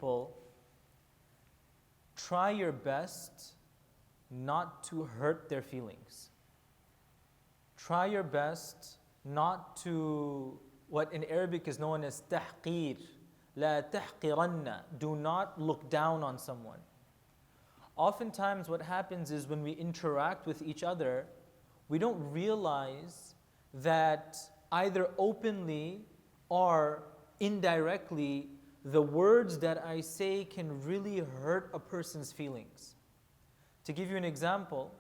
people, try your best not to hurt their feelings. Try your best not to, what in Arabic is known as tahqir. La tahqiranna. Do not look down on someone. Oftentimes what happens is when we interact with each other, we don't realize that either openly or indirectly, the words that I say can really hurt a person's feelings. To give you an example,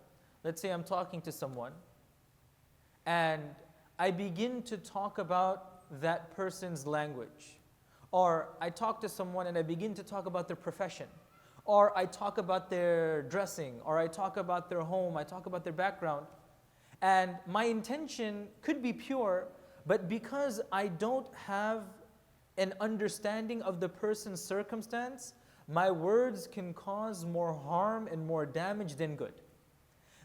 let's say I'm talking to someone and I begin to talk about that person's language. Or I talk to someone and I begin to talk about their profession. Or I talk about their dressing. Or I talk about their home. I talk about their background. And my intention could be pure, but because I don't have an understanding of the person's circumstance, my words can cause more harm and more damage than good.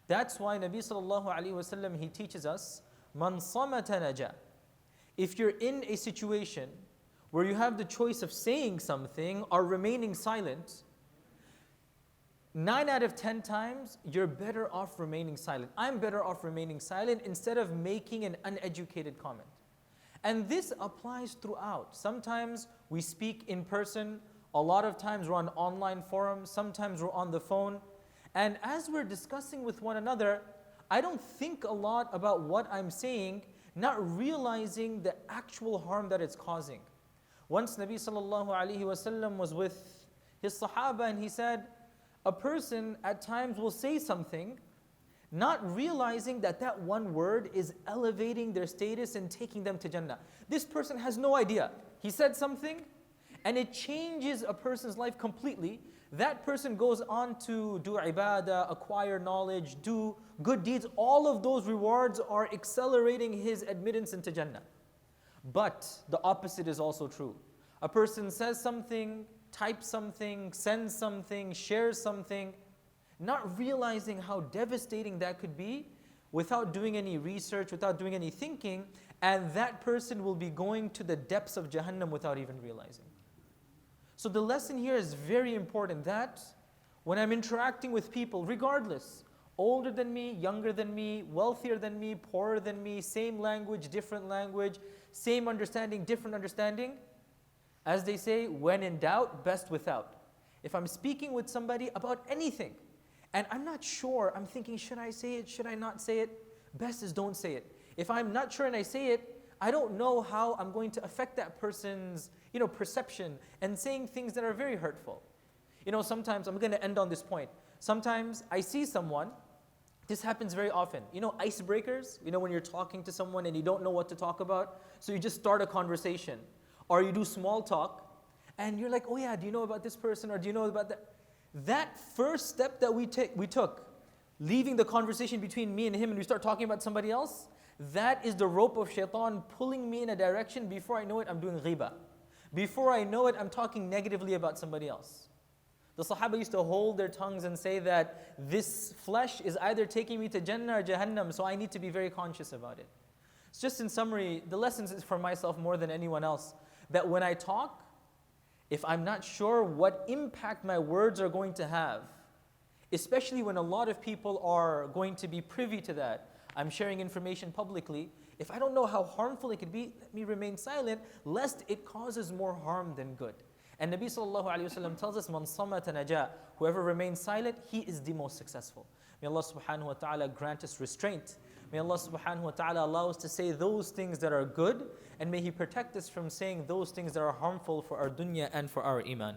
That's why Nabi sallallahu alaihi wasallam, he teaches us, man samata naja. If you're in a situation where you have the choice of saying something or remaining silent, 9 out of 10 times, you're better off remaining silent. I'm better off remaining silent instead of making an uneducated comment. And this applies throughout. Sometimes we speak in person. A lot of times we're on online forums. Sometimes we're on the phone. And as we're discussing with one another, I don't think a lot about what I'm saying, not realizing the actual harm that it's causing. Once Nabi sallallahu alaihi wasallam was with his Sahaba and he said, a person at times will say something, not realizing that that one word is elevating their status and taking them to Jannah. This person has no idea. He said something and it changes a person's life completely. That person goes on to do ibadah, acquire knowledge, do good deeds. All of those rewards are accelerating his admittance into Jannah. But the opposite is also true. A person says something, types something, sends something, shares something, not realizing how devastating that could be without doing any research, without doing any thinking, and that person will be going to the depths of Jahannam without even realizing. So the lesson here is very important that when I'm interacting with people, regardless, older than me, younger than me, wealthier than me, poorer than me, same language, same understanding, different understanding, as they say, when in doubt, best without. If I'm speaking with somebody about anything, and I'm not sure, I'm thinking, should I say it, should I not say it? Best is don't say it. If I'm not sure and I say it, I don't know how I'm going to affect that person's perception and saying things that are very hurtful. Sometimes, I'm going to end on this point. Sometimes I see someone, this happens very often. Icebreakers, when you're talking to someone and you don't know what to talk about, so you just start a conversation. Or you do small talk, and you're like, oh yeah, do you know about this person, or do you know about that? That first step that we took, leaving the conversation between me and him, and we start talking about somebody else, that is the rope of shaitan pulling me in a direction. Before I know it, I'm doing ghibah. Before I know it, I'm talking negatively about somebody else. The Sahaba used to hold their tongues and say that this flesh is either taking me to Jannah or Jahannam, so I need to be very conscious about it. So just in summary, the lessons is for myself more than anyone else, that when I talk, if I'm not sure what impact my words are going to have, especially when a lot of people are going to be privy to that, I'm sharing information publicly, if I don't know how harmful it could be, let me remain silent, lest it causes more harm than good. And Nabi sallallahu alaihi wasallam tells us, man samata naja, whoever remains silent, he is the most successful. May Allah subhanahu wa ta'ala grant us restraint. May Allah subhanahu wa ta'ala allow us to say those things that are good, and may He protect us from saying those things that are harmful for our dunya and for our iman.